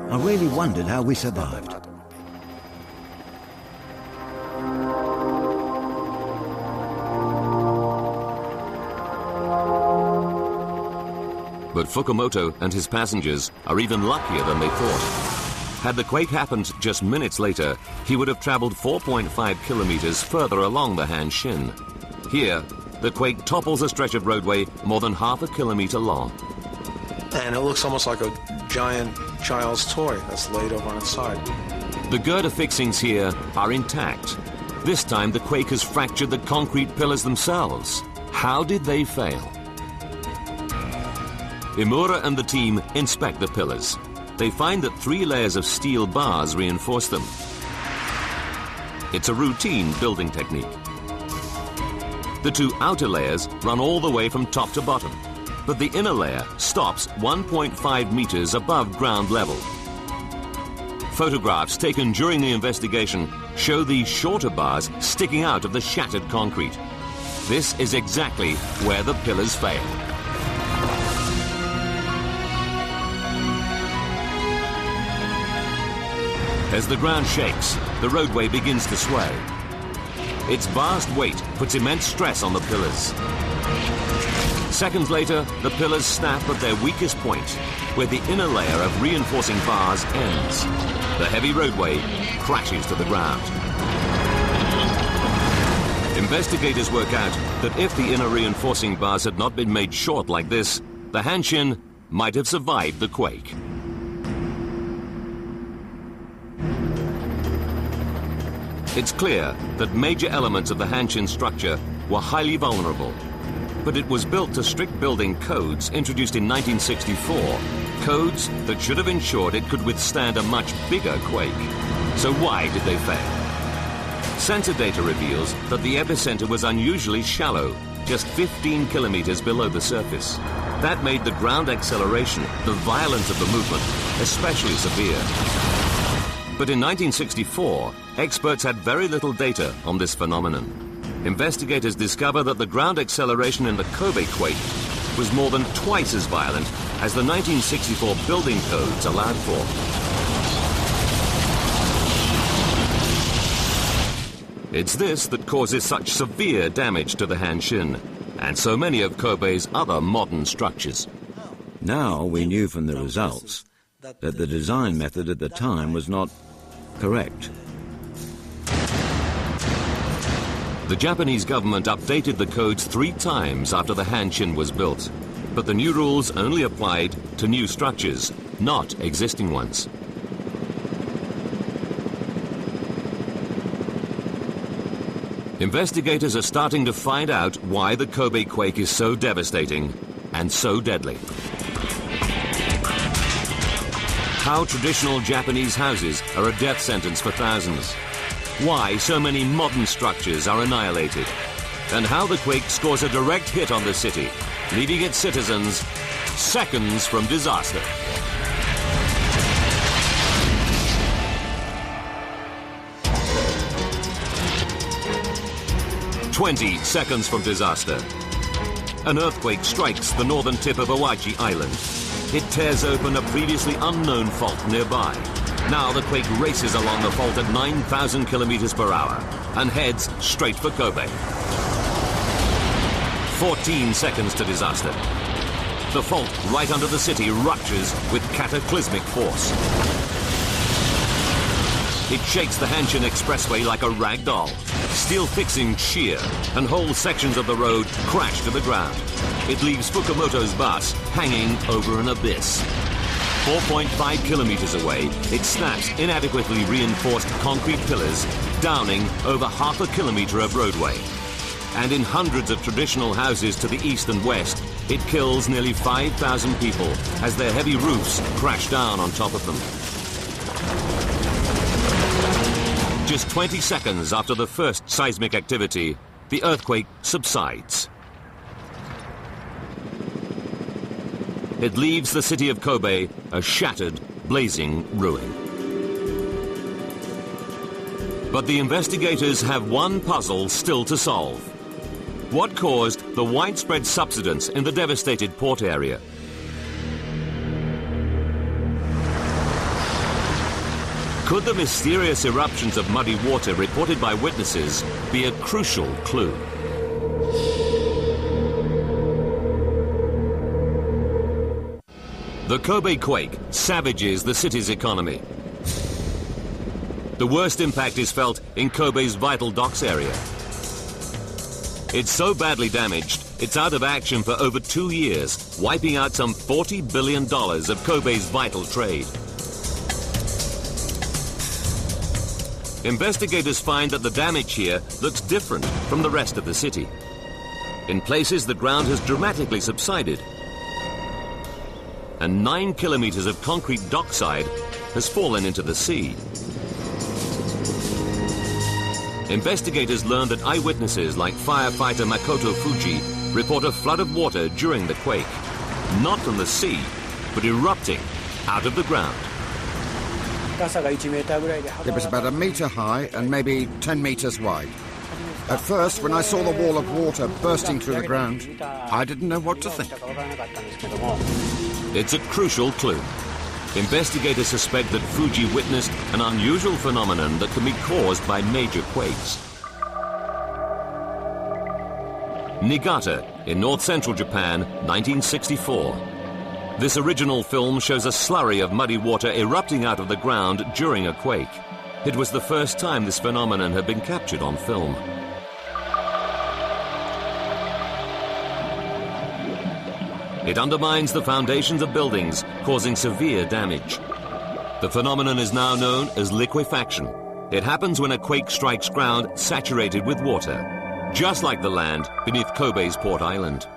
I really wondered how we survived. But Fukumoto and his passengers are even luckier than they thought. Had the quake happened just minutes later, he would have traveled 4.5 kilometers further along the Hanshin. Here, the quake topples a stretch of roadway more than half a kilometer long. And it looks almost like a giant child's toy that's laid over on its side. The girder fixings here are intact. This time the quake has fractured the concrete pillars themselves. How did they fail? Imura and the team inspect the pillars. They find that 3 layers of steel bars reinforce them. It's a routine building technique. The 2 outer layers run all the way from top to bottom, but the inner layer stops 1.5 meters above ground level. Photographs taken during the investigation show these shorter bars sticking out of the shattered concrete. This is exactly where the pillars fail. As the ground shakes, the roadway begins to sway. Its vast weight puts immense stress on the pillars. Seconds later, the pillars snap at their weakest point, where the inner layer of reinforcing bars ends. The heavy roadway crashes to the ground. Investigators work out that if the inner reinforcing bars had not been made short like this, the Hanshin might have survived the quake. It's clear that major elements of the Hanshin structure were highly vulnerable, but it was built to strict building codes introduced in 1964, codes that should have ensured it could withstand a much bigger quake. So why did they fail? Sensor data reveals that the epicenter was unusually shallow, just 15 kilometers below the surface. That made the ground acceleration, the violence of the movement, especially severe. But in 1964, experts had very little data on this phenomenon. Investigators discover that the ground acceleration in the Kobe quake was more than twice as violent as the 1964 building codes allowed for. It's this that causes such severe damage to the Hanshin and so many of Kobe's other modern structures. Now we knew from the results that the design method at the time was not correct. The Japanese government updated the codes 3 times after the Hanshin was built, but the new rules only applied to new structures, not existing ones. Investigators are starting to find out why the Kobe quake is so devastating and so deadly. How traditional Japanese houses are a death sentence for thousands. Why so many modern structures are annihilated. And how the quake scores a direct hit on the city, leaving its citizens seconds from disaster. "20 seconds from disaster. An earthquake strikes the northern tip of Awaji Island. It tears open a previously unknown fault nearby. Now the quake races along the fault at 9,000 kilometers per hour and heads straight for Kobe. 14 seconds to disaster. The fault right under the city ruptures with cataclysmic force. It shakes the Hanshin Expressway like a rag doll. Steel fixings shear, and whole sections of the road crash to the ground. It leaves Fukumoto's bus hanging over an abyss. 4.5 kilometers away, it snaps inadequately reinforced concrete pillars, downing over half a kilometer of roadway. And in hundreds of traditional houses to the east and west, it kills nearly 5,000 people as their heavy roofs crash down on top of them. Just 20 seconds after the first seismic activity, the earthquake subsides. It leaves the city of Kobe a shattered, blazing ruin. But the investigators have one puzzle still to solve. What caused the widespread subsidence in the devastated port area? Could the mysterious eruptions of muddy water reported by witnesses be a crucial clue? The Kobe quake savages the city's economy. The worst impact is felt in Kobe's vital docks area. It's so badly damaged, it's out of action for over 2 years, wiping out some $40 billion of Kobe's vital trade. Investigators find that the damage here looks different from the rest of the city. In places, the ground has dramatically subsided, and 9 kilometers of concrete dockside has fallen into the sea. Investigators learned that eyewitnesses like firefighter Makoto Fuji report a flood of water during the quake, not from the sea, but erupting out of the ground. It was about 1 meter high and maybe 10 meters wide. At first, when I saw the wall of water bursting through the ground, I didn't know what to think. It's a crucial clue. Investigators suspect that Fuji witnessed an unusual phenomenon that can be caused by major quakes. Niigata, in north-central Japan, 1964. This original film shows a slurry of muddy water erupting out of the ground during a quake. It was the first time this phenomenon had been captured on film. It undermines the foundations of buildings, causing severe damage. The phenomenon is now known as liquefaction. It happens when a quake strikes ground saturated with water, just like the land beneath Kobe's Port Island.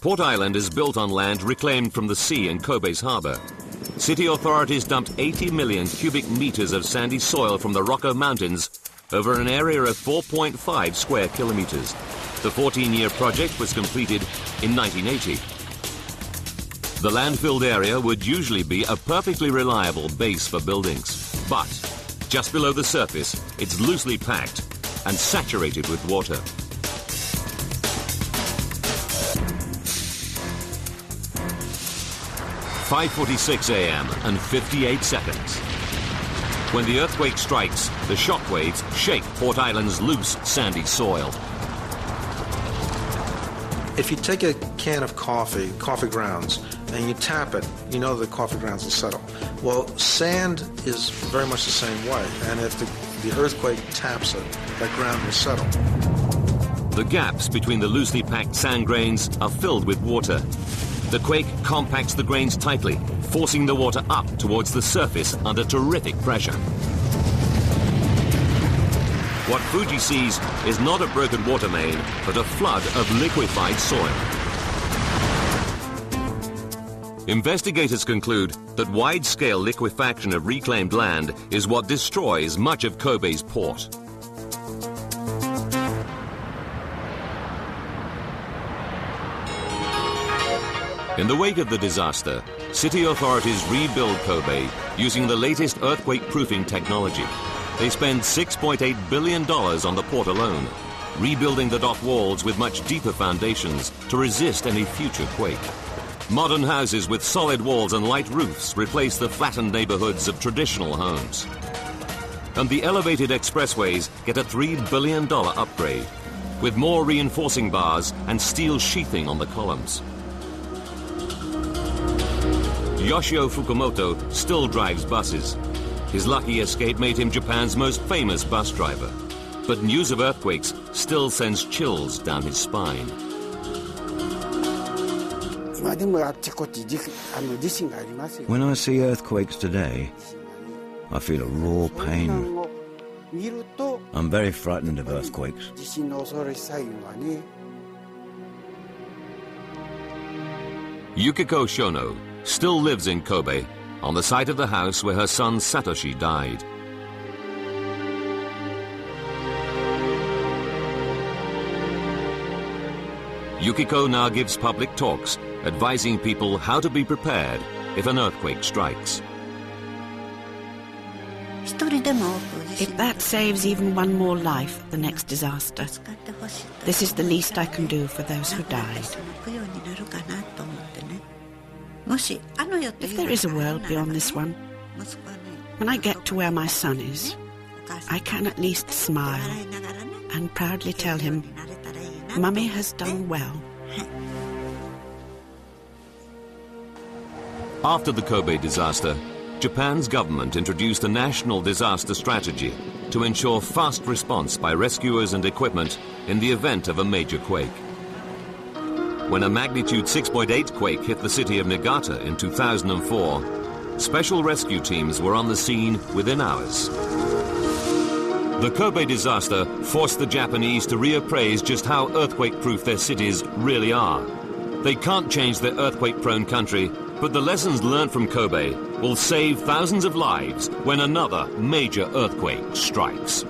Port Island is built on land reclaimed from the sea in Kobe's harbor. City authorities dumped 80 million cubic meters of sandy soil from the Rocco Mountains over an area of 4.5 square kilometers. The 14-year project was completed in 1980. The landfilled area would usually be a perfectly reliable base for buildings. But just below the surface, it's loosely packed and saturated with water. "5:46 a.m. and 58 seconds. When the earthquake strikes, the shock waves shake Port Island's loose, sandy soil. If you take a can of coffee grounds, and you tap it, you know the coffee grounds will settle. Well, sand is very much the same way, and if the earthquake taps it, that ground will settle. The gaps between the loosely packed sand grains are filled with water. The quake compacts the grains tightly, forcing the water up towards the surface under terrific pressure. What Fuji sees is not a broken water main, but a flood of liquefied soil. Investigators conclude that wide-scale liquefaction of reclaimed land is what destroys much of Kobe's port. In the wake of the disaster, city authorities rebuild Kobe using the latest earthquake-proofing technology. They spend $6.8 billion on the port alone, rebuilding the dock walls with much deeper foundations to resist any future quake. Modern houses with solid walls and light roofs replace the flattened neighborhoods of traditional homes. And the elevated expressways get a $3 billion upgrade, with more reinforcing bars and steel sheathing on the columns. Yoshio Fukumoto still drives buses. His lucky escape made him Japan's most famous bus driver. But news of earthquakes still sends chills down his spine. When I see earthquakes today, I feel a raw pain. I'm very frightened of earthquakes. Yukiko Shono still lives in Kobe, on the site of the house where her son Satoshi died. Yukiko now gives public talks, advising people how to be prepared if an earthquake strikes. If that saves even one more life at the next disaster, this is the least I can do for those who died. If there is a world beyond this one, when I get to where my son is, I can at least smile and proudly tell him, Mummy has done well. After the Kobe disaster, Japan's government introduced a national disaster strategy to ensure fast response by rescuers and equipment in the event of a major quake. When a magnitude 6.8 quake hit the city of Niigata in 2004, special rescue teams were on the scene within hours. The Kobe disaster forced the Japanese to reappraise just how earthquake-proof their cities really are. They can't change their earthquake-prone country, but the lessons learned from Kobe will save thousands of lives when another major earthquake strikes.